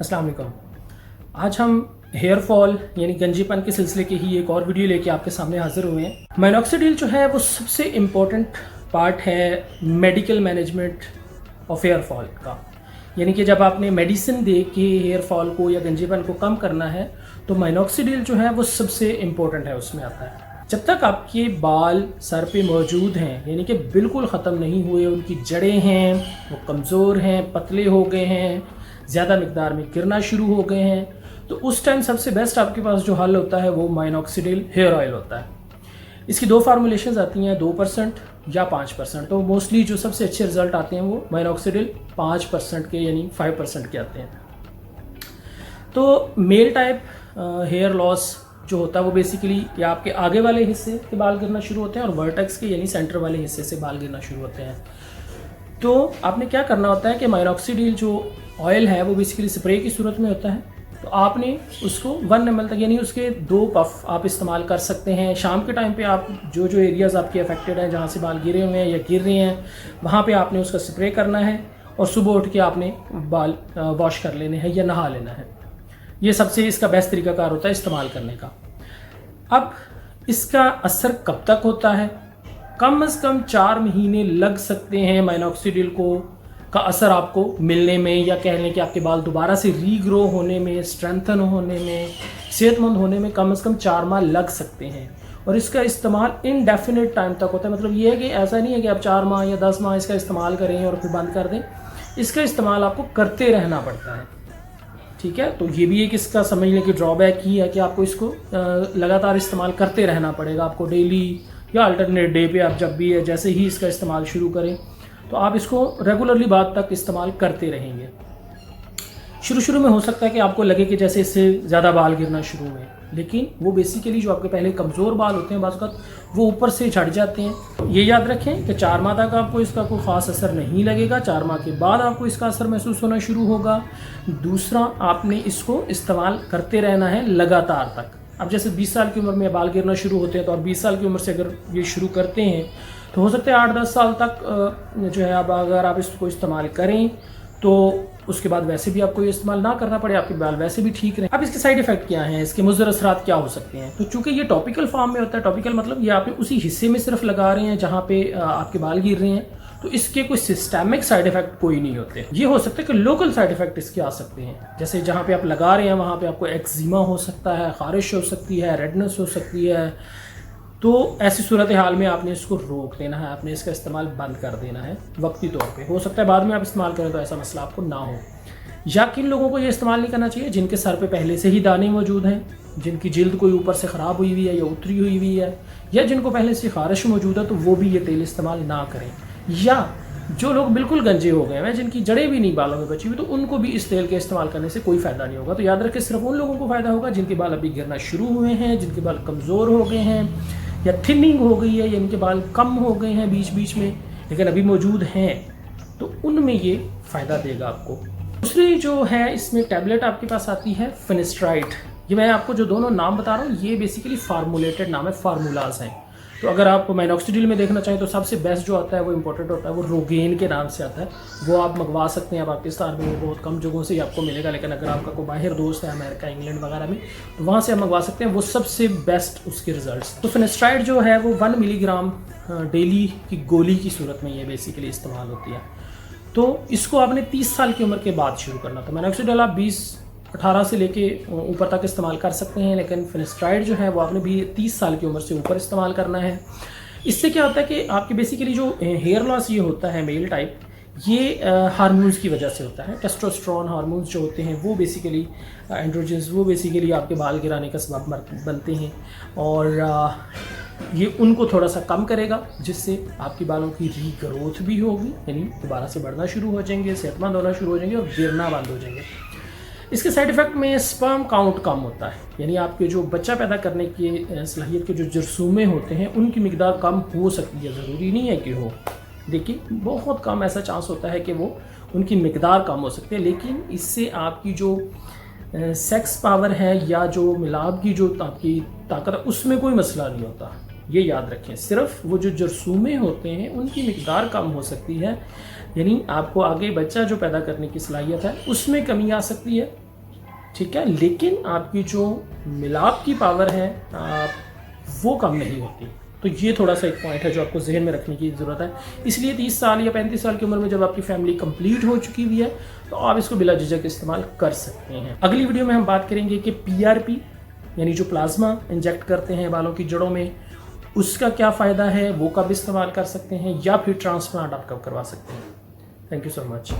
अस्सलाम वालेकुम। आज हम हेयर फॉल यानी गंजीपन के सिलसिले की ही एक और वीडियो लेके आपके सामने हाजिर हुए हैं। मिनॉक्सिडिल जो है वो सबसे इम्पोर्टेंट पार्ट है medical management of hair fall का। यानी कि जब आपने मेडिसिन दे के हेयर फॉल को या गंजीपन को कम करना है तो मिनॉक्सिडिल जो है वो सबसे इम्पोर्टेंट है, उसमें आता है। जब तक आपके बाल सर पे मौजूद हैं, यानी कि बिल्कुल ख़त्म नहीं हुए, उनकी जड़ें हैं वो कमज़ोर हैं, पतले हो गए हैं, ज़्यादा मिकदार में गिरना शुरू हो गए हैं, तो उस टाइम सबसे बेस्ट आपके पास जो हल होता है वो मिनॉक्सिडिल हेयर ऑयल होता है। इसकी दो फार्मूलेशंस आती हैं, 2% या 5%। तो मोस्टली जो सबसे अच्छे रिजल्ट आते हैं वो मिनॉक्सिडिल 5% के यानी 5% के आते हैं। तो मेल टाइप हेयर लॉस जो होता है वो बेसिकली या आपके आगे वाले हिस्से के बाल गिरना शुरू होते हैं और वर्टेक्स के यानी सेंटर वाले हिस्से से बाल गिरना शुरू होते हैं। तो आपने क्या करना होता है कि मिनॉक्सिडिल जो ऑयल है वो बेसिकली स्प्रे की सूरत में होता है। तो आपने उसको 1 ml तक यानी उसके 2 पफ आप इस्तेमाल कर सकते हैं। शाम के टाइम पे आप जो एरियाज़ आपके अफेक्टेड हैं, जहाँ से बाल गिरे हुए हैं या गिर रहे हैं, वहाँ पे आपने उसका स्प्रे करना है और सुबह उठ के आपने बाल वॉश कर लेने हैं या नहा लेना है। ये सबसे इसका बेस्ट तरीकाकार होता है इस्तेमाल करने का। अब इसका असर कब तक होता है? कम से कम 4 महीने लग सकते हैं मिनॉक्सिडिल का असर आपको मिलने में, या कह लें कि आपके बाल दोबारा से रीग्रो होने में, स्ट्रेंथन होने में, सेहतमंद होने में कम से कम 4 माह लग सकते हैं। और इसका इस्तेमाल इनडेफिनेट टाइम तक होता है। मतलब ये है कि ऐसा नहीं है कि आप 4 माह या 10 माह इसका इस्तेमाल करें और फिर बंद कर दें। इसका इस्तेमाल आपको करते रहना पड़ता है, ठीक है। तो ये भी एक इसका समझने की ड्रॉबैक ही है कि आपको इसको लगातार इस्तेमाल करते रहना पड़ेगा। आपको डेली या अल्टरनेट डे पे आप जब भी है जैसे ही इसका इस्तेमाल शुरू करें तो आप इसको रेगुलरली बाद तक इस्तेमाल करते रहेंगे। शुरू में हो सकता है कि आपको लगे कि जैसे इससे ज़्यादा बाल गिरना शुरू हुए, लेकिन वो बेसिकली जो आपके पहले कमज़ोर बाल होते हैं बाज़ वक़्त वो ऊपर से झड़ जाते हैं। ये याद रखें कि 4 माह तक आपको इसका कोई ख़ास असर नहीं लगेगा। 4 माह के बाद आपको इसका असर महसूस होना शुरू होगा। दूसरा, आपने इसको इस्तेमाल करते रहना है लगातार तक। अब जैसे 20 साल की उम्र में बाल गिरना शुरू होते हैं, तो आप 20 साल की उम्र से अगर ये शुरू करते हैं तो हो सकता है 8-10 साल तक जो है अब अगर आप इसको इस्तेमाल करें तो उसके बाद वैसे भी आपको ये इस्तेमाल ना करना पड़े, आपके बाल वैसे भी ठीक रहे। अब इसके साइड इफेक्ट क्या हैं, इसके मुज़र असरात क्या हो सकते हैं? तो चूंकि ये टॉपिकल फॉर्म में होता है, टॉपिकल मतलब ये आपने उसी हिस्से में सिर्फ लगा रहे हैं जहाँ पे आपके बाल गिर रहे हैं, तो इसके कोई सिस्टेमिक साइड इफेक्ट कोई नहीं होते। ये हो सकता है कि लोकल साइड इफेक्ट इसके आ सकते हैं, जैसे जहाँ पे आप लगा रहे हैं वहाँ पे आपको एक्जिमा हो सकता है, खारिश हो सकती है, रेडनेस हो सकती है। तो ऐसी सूरत हाल में आपने इसको रोक देना है, आपने इसका इस्तेमाल बंद कर देना है वक्ती तौर पे। हो सकता है बाद में आप इस्तेमाल करें तो ऐसा मसला आपको ना हो। या किन लोगों को ये इस्तेमाल नहीं करना चाहिए? जिनके सर पे पहले से ही दाने मौजूद हैं, जिनकी जिल्द कोई ऊपर से ख़राब हुई हुई है या उतरी हुई है, या जिनको पहले से खारिश मौजूद है, तो वो भी ये तेल इस्तेमाल ना करें। या जो लोग बिल्कुल गंजे हो गए हैं, जिनकी जड़ें भी नहीं बालों में बची हुई, तो उनको भी इस तेल के इस्तेमाल करने से कोई फ़ायदा नहीं होगा। तो याद रखें, सिर्फ उन लोगों को फ़ायदा होगा जिनके बाल अभी गिरना शुरू हुए हैं, जिनके बाल कमज़ोर हो गए हैं या थिनिंग हो गई है, या इनके बाल कम हो गए हैं बीच बीच में लेकिन अभी मौजूद हैं, तो उनमें ये फ़ायदा देगा आपको। दूसरी जो है इसमें टैबलेट आपके पास आती है फिनेस्ट्राइड। ये मैं आपको जो दोनों नाम बता रहा हूँ ये बेसिकली फार्मूलेटेड नाम है, फार्मूलाज हैं। तो अगर आप मिनॉक्सिडिल में देखना चाहें तो सबसे बेस्ट जो आता है वो इम्पोर्टेंट होता है, वो रोगेन के नाम से आता है। वो आप मंगवा सकते हैं पाकिस्तान में, बहुत कम जगहों से ही आपको मिलेगा। लेकिन अगर आपका कोई बाहर दोस्त है अमेरिका, इंग्लैंड वगैरह में, तो वहाँ से आप मंगवा सकते हैं, वो सबसे बेस्ट उसके रिजल्ट्स। तो फिनेस्ट्राइड जो है वो 1 मिलीग्राम डेली की गोली की सूरत में ये बेसिकली इस्तेमाल होती है। तो इसको आपने 30 साल की उम्र के बाद शुरू करना था। मिनॉक्सिडिल आप 18 से लेके ऊपर तक इस्तेमाल कर सकते हैं, लेकिन फिनेस्ट्राइड जो है वो आपने भी 30 साल की उम्र से ऊपर इस्तेमाल करना है। इससे क्या होता है कि आपकी बेसिकली जो हेयर लॉस ये होता है मेल टाइप, ये हार्मोन्स की वजह से होता है। टेस्टोस्टेरोन हार्मोन्स जो होते हैं वो बेसिकली एंड्रोजन्स, वो बेसिकली आपके बाल गिराने का सबब बनते हैं और ये उनको थोड़ा सा कम करेगा, जिससे आपकी बालों की रीग्रोथ भी होगी, यानी दोबारा से बढ़ना शुरू हो जाएंगे, सेहतमंद होना शुरू हो जाएंगे और गिरना बंद हो जाएंगे। इसके साइड इफ़ेक्ट में स्पर्म काउंट कम होता है, यानी आपके जो बच्चा पैदा करने की सलाहियत के जो जरसूमे होते हैं उनकी मिकदार कम हो सकती है। ज़रूरी नहीं है कि हो, देखिए बहुत कम ऐसा चांस होता है कि वो उनकी मिकदार कम हो सकती है, लेकिन इससे आपकी जो सेक्स पावर है या जो मिलाप की जो आपकी ताकत है उसमें कोई मसला नहीं होता। ये याद रखें, सिर्फ वो जो जरसूमे होते हैं उनकी मिकदार कम हो सकती है, यानी आपको आगे बच्चा जो पैदा करने की सलाहियत है उसमें कमी आ सकती है, ठीक है, लेकिन आपकी जो मिलाप की पावर है वो कम नहीं होती। तो ये थोड़ा सा एक पॉइंट है जो आपको जहन में रखने की ज़रूरत है। इसलिए 30 साल या 35 साल की उम्र में जब आपकी फैमिली कंप्लीट हो चुकी हुई है तो आप इसको बिला झिझक इस्तेमाल कर सकते हैं। अगली वीडियो में हम बात करेंगे कि PRP यानी जो प्लाज्मा इंजेक्ट करते हैं बालों की जड़ों में, उसका क्या फ़ायदा है, वो कब इस्तेमाल कर सकते हैं, या फिर ट्रांसप्लांट आप कब करवा सकते हैं। Thank you so much.